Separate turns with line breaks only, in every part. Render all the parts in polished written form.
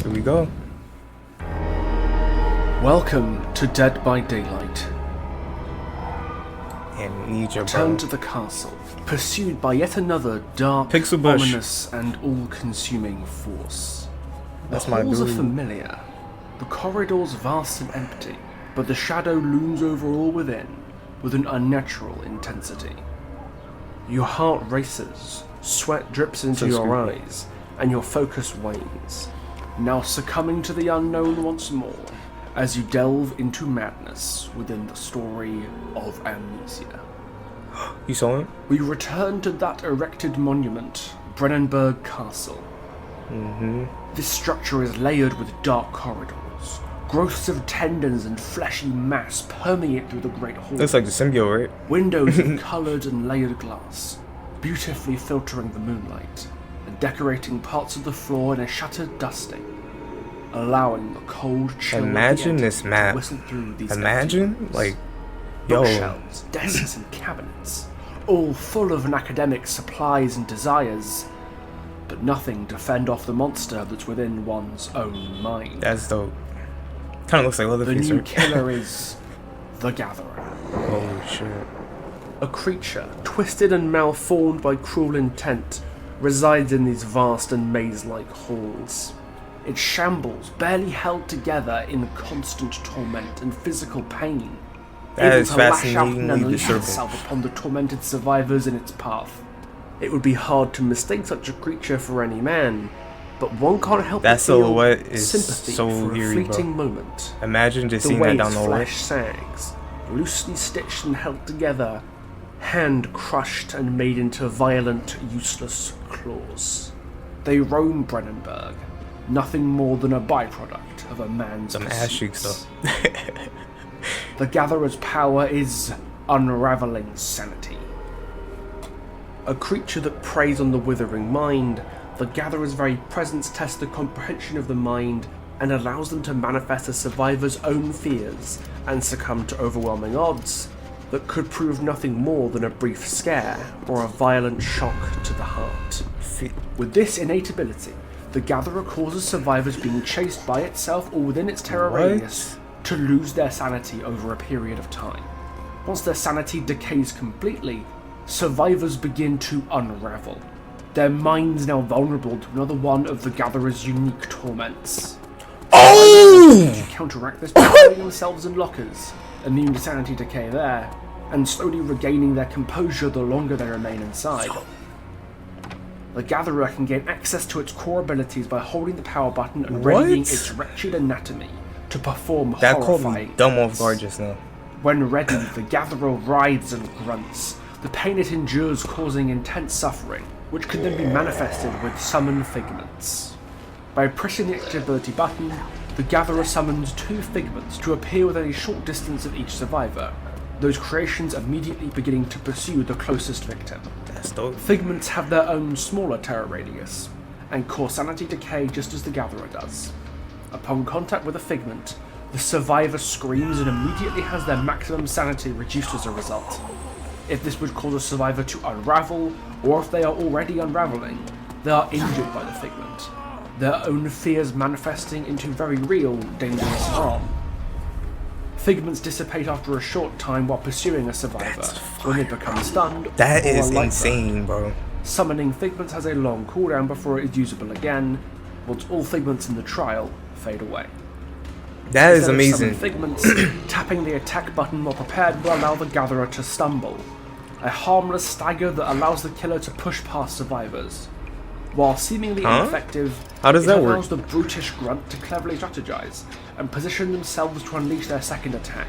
Here we go.
Welcome to Dead by Daylight.
Amnesia, bro.
Return to the castle, pursued by yet another dark,
Pixel Bush.
ominous, and all-consuming force.
That's
The
my
halls are
dude.
familiar, the corridors vast and empty, but the shadow looms over all within with an unnatural intensity. Your heart races, sweat drips into
So
your
spooky.
eyes, and your focus wanes, now succumbing to the unknown once more as you delve into madness within the story of Amnesia.
You saw him?
We return to that erected monument, Brennenberg Castle. This structure is layered with dark corridors. Growths of tendons and fleshy mass permeate through the great hall.
Looks like the symbiote, right?
Windows of coloured and layered glass, beautifully filtering the moonlight, and decorating parts of the floor in a shuttered dusting, allowing the cold chill
Imagine
of the
this
entity
map.
to whistle through these
Imagine,
empty rooms.
like, yo.
Bookshelves, desks and cabinets, all full of an academic's supplies and desires, but nothing to fend off the monster that's within one's own mind.
That's dope. Kind of looks like
The
Leatherface,
new
right?
killer is the Gatherer.
Oh shit.
A creature, twisted and malformed by cruel intent, resides in these vast and maze-like halls. It shambles, barely held together in constant torment and physical pain,
That
able
is
to lash out and
fascinatingly
unleash
disturbing.
itself upon the tormented survivors in its path. It would be hard to mistake such a creature for any man, but one can't help
That
but feel
silhouette is
sympathy
so
for a
eerie, bro.
fleeting moment.
Imagine just
The
seeing that
wave's
down the hallway.
flesh sags, loosely stitched and held together, hand crushed and made into violent, useless claws. They roam Brennenberg, nothing more than a byproduct of a man's
Some ass cheek
pursuits.
stuff.
The Gatherer's power is unraveling sanity. A creature that preys on the withering mind, the Gatherer's very presence tests the comprehension of the mind and allows them to manifest a survivor's own fears and succumb to overwhelming odds that could prove nothing more than a brief scare or a violent shock to the heart. With this innate ability, the Gatherer causes survivors being chased by itself or within its terror
What?
radius to lose their sanity over a period of time. Once their sanity decays completely, survivors begin to unravel, their minds now vulnerable to another one of the Gatherer's unique torments.
Oh!
To counteract this by hiding themselves in lockers, immune to sanity decay there, and slowly regaining their composure the longer they remain inside. The Gatherer can gain access to its core abilities by holding the power button and
What?
readying its wretched anatomy to perform
That caught
horrifying
me dumb off
acts.
guard just now.
When ready, the Gatherer writhes and grunts, the pain it endures causing intense suffering, which can then be manifested with summoned figments. By pressing the extra ability button, the Gatherer summons 2 figments to appear within a short distance of each survivor, those creations immediately beginning to pursue the closest victim.
That's dope.
Figments have their own smaller terror radius, and cause sanity decay just as the Gatherer does. Upon contact with a figment, the survivor screams and immediately has their maximum sanity reduced as a result. If this would cause a survivor to unravel, or if they are already unraveling, they are injured by the figment, their own fears manifesting into very real, dangerous harm. Figments dissipate after a short time while pursuing a survivor,
That's
when they become stunned
That
or
is
a light
insane, bro.
Summoning figments has a long cooldown before it is usable again, once all figments in the trial fade away.
That is
Instead of
amazing.
summoning figments, tapping the attack button while prepared will allow the Gatherer to stumble, a harmless stagger that allows the killer to push past survivors. While seemingly ineffective,
How does
it
that
allows
work?
the brutish grunt to cleverly strategize and position themselves to unleash their second attack,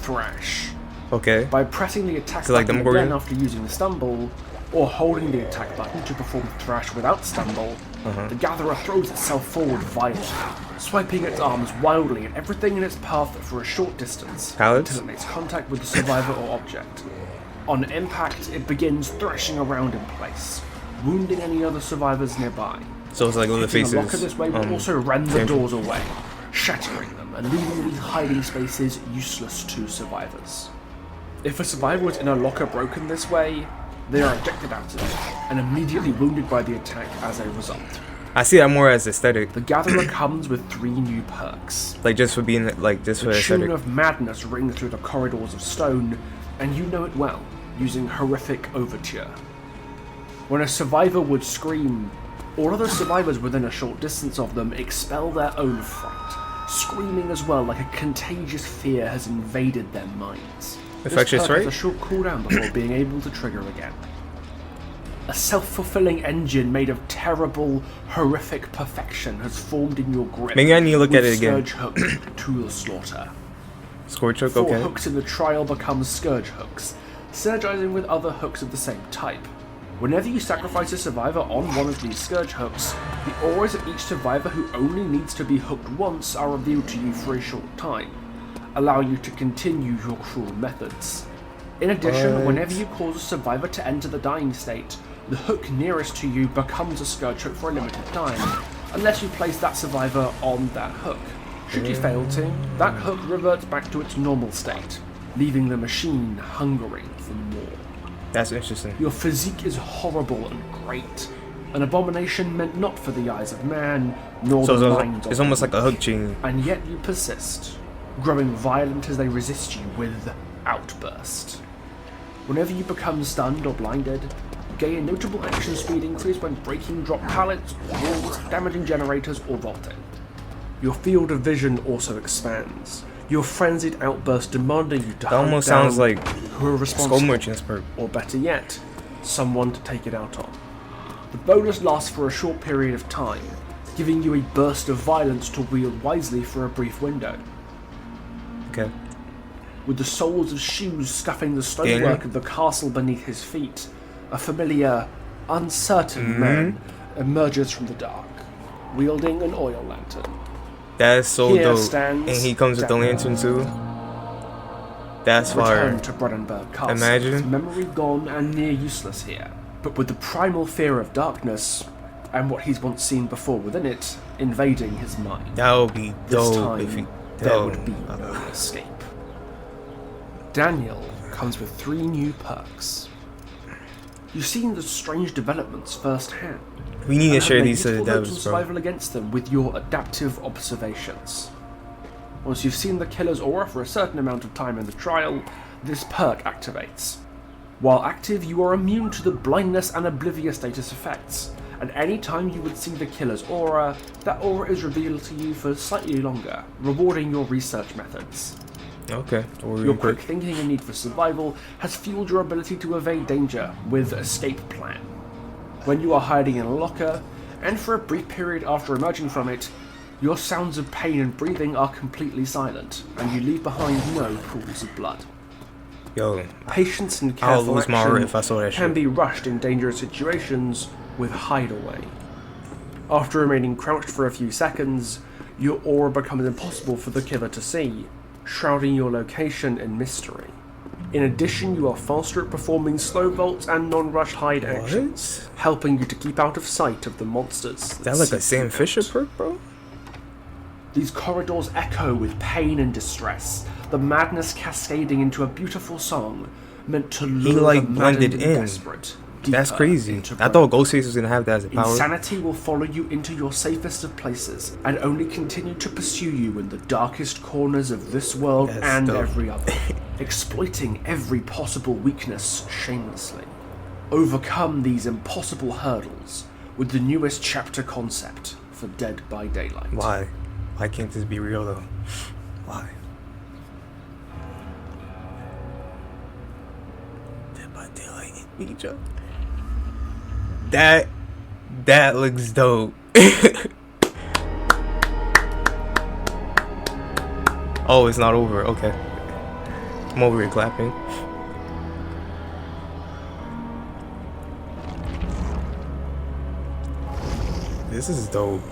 Thrash.
Okay.
By pressing the attack
So, like,
button
them
again
going-
after using the stumble, or holding the attack button to perform Thrash without stumble, the Gatherer throws itself forward violently, swiping its arms wildly at everything in its path for a short distance
Pallets?
until it makes contact with the survivor or object. On impact, it begins thrashing around in place, wounding any other survivors nearby.
So it's like
Hitting
Leatherface's.
a locker this way will also rend the
tangent.
doors away, shattering them and leaving these hiding spaces useless to survivors. If a survivor is in a locker broken this way, they are ejected out of it and immediately wounded by the attack as a result.
I see that more as aesthetic.
The Gatherer comes with 3 new perks.
Like just for being like just for
The tune
aesthetic.
of madness rings through the corridors of stone, and you know it well, using Horrific Overture. When a survivor would scream, all other survivors within a short distance of them expel their own fright, screaming as well like a contagious fear has invaded their minds.
Infectious,
This perk
right?
has a short cooldown before being able to trigger again. A self-fulfilling engine made of terrible, horrific perfection has formed in your grip.
Maybe I need to look at it again.
Scourge hook to the slaughter.
Scorch hook,
4
okay.
hooks in the trial become Scourge hooks, synergizing with other hooks of the same type. Whenever you sacrifice a survivor on one of these Scourge hooks, the auras of each survivor who only needs to be hooked once are revealed to you for a short time, allowing you to continue your cruel methods. In addition, whenever you cause a survivor to enter the dying state, the hook nearest to you becomes a Scourge hook for a limited time, unless you place that survivor on that hook. Should you fail to, that hook reverts back to its normal state, leaving the machine hungering for more.
That's interesting.
Your physique is horrible and great, an abomination meant not for the eyes of man, nor
So
the minds of
it's almost
the
like a hook chain.
and yet you persist, growing violent as they resist you with Outburst. Whenever you become stunned or blinded, gain a notable action speed increase when breaking drop pallets, walls, damaging generators, or vaulting. Your field of vision also expands, your frenzied outburst demanding you to
That
hunt
almost
down
sounds like
who are responsible,
Skull Merchant's perk.
or better yet, someone to take it out on. The bonus lasts for a short period of time, giving you a burst of violence to wield wisely for a brief window.
Okay.
With the soles of shoes scuffing the stonework of the castle beneath his feet, a familiar, uncertain man emerges from the dark, wielding an oil lantern.
That's so
Here
dope.
stands
And he comes with the lantern too. That's fire.
Return to Brennenberg Castle.
Imagine.
Its memory gone and near useless here, but with the primal fear of darkness and what he's once seen before within it invading his mind.
That would be
This
dope
time,
if he.
there would be no escape. Daniel comes with 3 new perks. You've seen the strange developments firsthand.
We need to
and
share
have made
these to the
useful notes on
devs, bro.
survival against them with your adaptive observations. Once you've seen the killer's aura for a certain amount of time in the trial, this perk activates. While active, you are immune to the blindness and oblivious status effects, and any time you would see the killer's aura, that aura is revealed to you for slightly longer, rewarding your research methods.
Okay.
Your quick thinking and need for survival has fueled your ability to evade danger with Escape Plan. When you are hiding in a locker, and for a brief period after emerging from it, your sounds of pain and breathing are completely silent, and you leave behind no pools of blood.
Yo,
Patience and
I'll
careful
lose my heart
action
if I saw that
can
shit.
be rushed in dangerous situations with Hideaway. After remaining crouched for a few seconds, your aura becomes impossible for the killer to see, shrouding your location in mystery. In addition, you are faster at performing slow vaults and non-rush hide actions, helping you to keep out of sight of the monsters.
Is that like a Sam Fisher perk, bro?
These corridors echo with pain and distress, the madness cascading into a beautiful song meant to lure
like
the
blended
maddened and
in.
desperate
That's
deeper
crazy.
into
I thought Ghostface was gonna have that as a power.
Insanity will follow you into your safest of places and only continue to pursue you in the darkest corners of this world
That's
and
dope.
every other, exploiting every possible weakness shamelessly. Overcome these impossible hurdles with the newest chapter concept for Dead by Daylight.
Why? Why can't this be real though? Why? Dead by Daylight in Egypt. That looks dope. Oh, it's not over. Okay. I'm over here clapping. This is dope.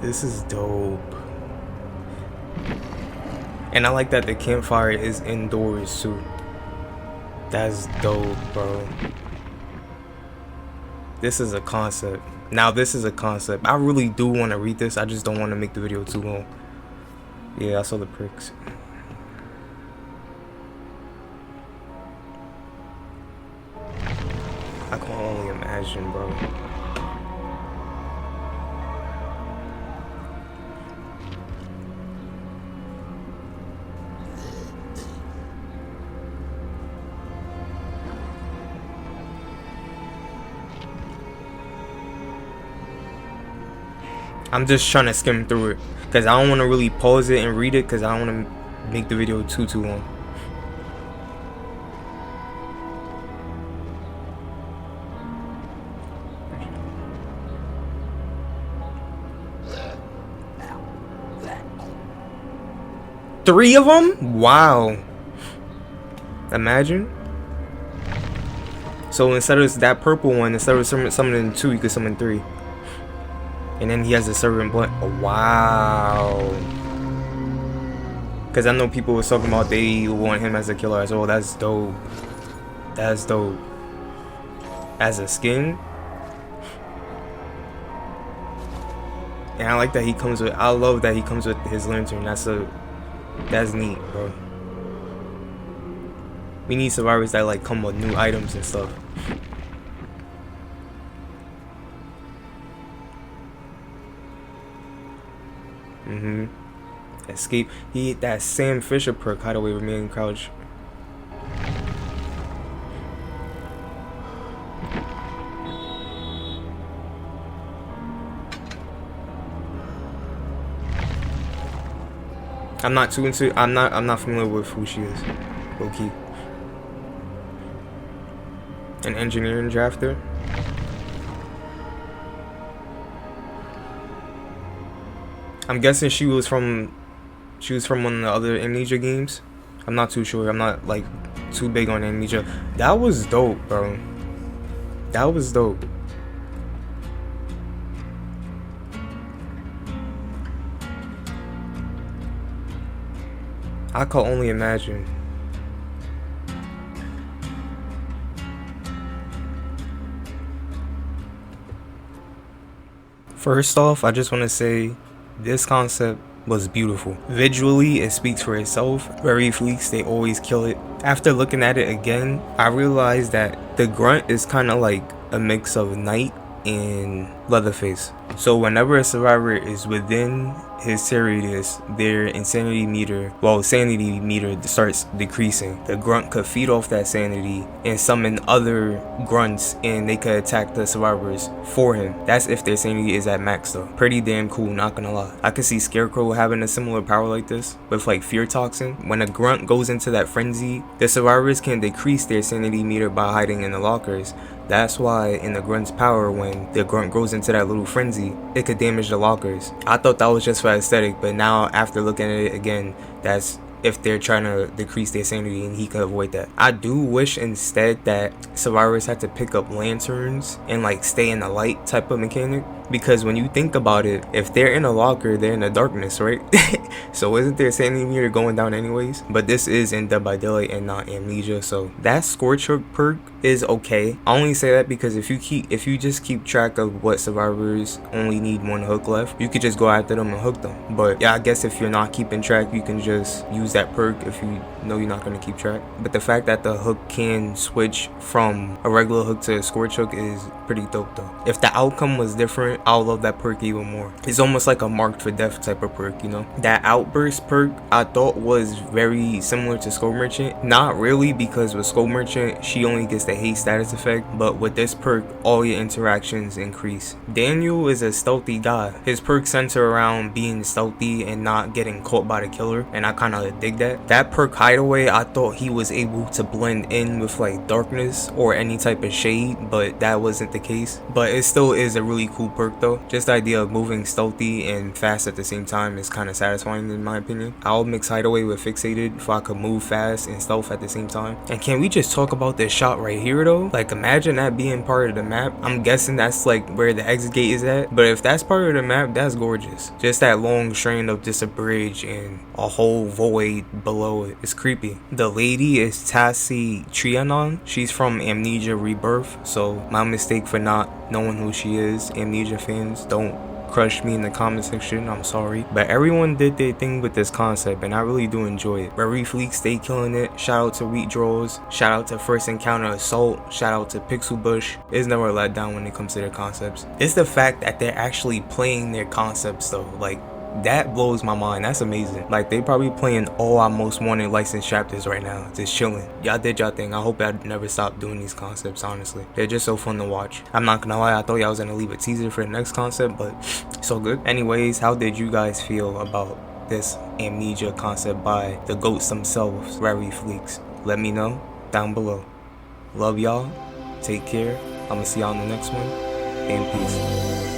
This is dope. And I like that the campfire is indoors too. That's dope, bro. This is a concept. Now this is a concept. I really do want to read this. I just don't want to make the video too long. Yeah, I saw the pricks. I can only imagine, bro. I'm just trying to skim through it because I don't want to really pause it and read it because I don't want to make the video too long. Three of them? Wow. Imagine. So instead of that purple one, instead of summoning 2, you could summon 3. And then he has a servant blunt. Oh, wow. Because I know people was talking about they want him as a killer as well. That's dope. That's dope. As a skin. And I like that he comes with, I love that he comes with his lantern. That's neat, bro. We need survivors that like come with new items and stuff. Escape. He hit that Sam Fisher perk, hideaway, remain crouch. I'm not too into, I'm not familiar with who she is. Low key. An engineering drafter. I'm guessing she was from one of the other Amnesia games. I'm not too sure. I'm not like too big on Amnesia. That was dope, bro. That was dope. I could only imagine. First off, I just want to say this concept was beautiful. Visually, it speaks for itself. Very Fleeks, they always kill it. After looking at it again, I realized that the grunt is kind of like a mix of Knight and Leatherface. So whenever a survivor is within his serious, their sanity meter starts decreasing. The grunt could feed off that sanity and summon other grunts, and they could attack the survivors for him. That's if their sanity is at max though. Pretty damn cool, not gonna lie. I could see Scarecrow having a similar power like this with like fear toxin. When a grunt goes into that frenzy, the survivors can decrease their sanity meter by hiding in the lockers. That's why in the grunt's power, when the grunt goes into that little frenzy, it could damage the lockers. I thought that was just for aesthetic, but now after looking at it again, that's if they're trying to decrease their sanity, and he could avoid that. I do wish instead that survivors had to pick up lanterns and like stay in the light type of mechanic, because when you think about it, if they're in a locker, they're in the darkness, right? So isn't their sanity meter going down anyways? But this is in Dead by Daylight and not Amnesia, so that Scorch Hook perk is okay. I only say that because if you just keep track of what survivors only need one hook left, you could just go after them and hook them. But yeah, I guess if you're not keeping track, you can just use that perk if you know you're not going to keep track. But the fact that the hook can switch from a regular hook to a Scorch Hook is pretty dope though. If the outcome was different, I'll love that perk even more. It's almost like a marked for death type of perk, you know? That outburst perk I thought was very similar to Skull Merchant. Not really, because with Skull Merchant, she only gets the haste status effect, but with this perk, all your interactions increase. Daniel is a stealthy guy. His perks center around being stealthy and not getting caught by the killer, and I kind of dig that. That perk Hideaway, I thought he was able to blend in with like darkness or any type of shade, but that wasn't the case. But it still is a really cool perk though. Just the idea of moving stealthy and fast at the same time is kind of satisfying in my opinion. I'll mix Hideaway with Fixated if I could move fast and stealth at the same time. And can we just talk about this shot right here though? Like imagine that being part of the map. I'm guessing that's like where the exit gate is at, but if that's part of the map, that's gorgeous. Just that long strand of just a bridge and a whole void below it. It's creepy. The lady is Tassie Trianon. She's from Amnesia Rebirth, so my mistake for not knowing who she is. Amnesia fans, don't crush me in the comment section, I'm sorry. But everyone did their thing with this concept, and I really do enjoy it. Very Fleek, stay killing it. Shout out to Wheat Draws. Shout out to First Encounter Assault. Shout out to Pixel Bush. It's never let down when it comes to their concepts. It's the fact that they're actually playing their concepts though. Like, That blows my mind. That's amazing. Like, they probably playing all our most wanted licensed chapters right now, just chilling. Y'all did y'all thing. I hope y'all never stop doing these concepts, honestly. They're just so fun to watch. I'm not gonna lie, I thought y'all was gonna leave a teaser for the next concept, but so good. Anyways, how did you guys feel about this Amnesia concept by the goats themselves, Rary Fleeks? Let me know down below. Love y'all. Take care. I'm gonna see y'all on the next one. And peace.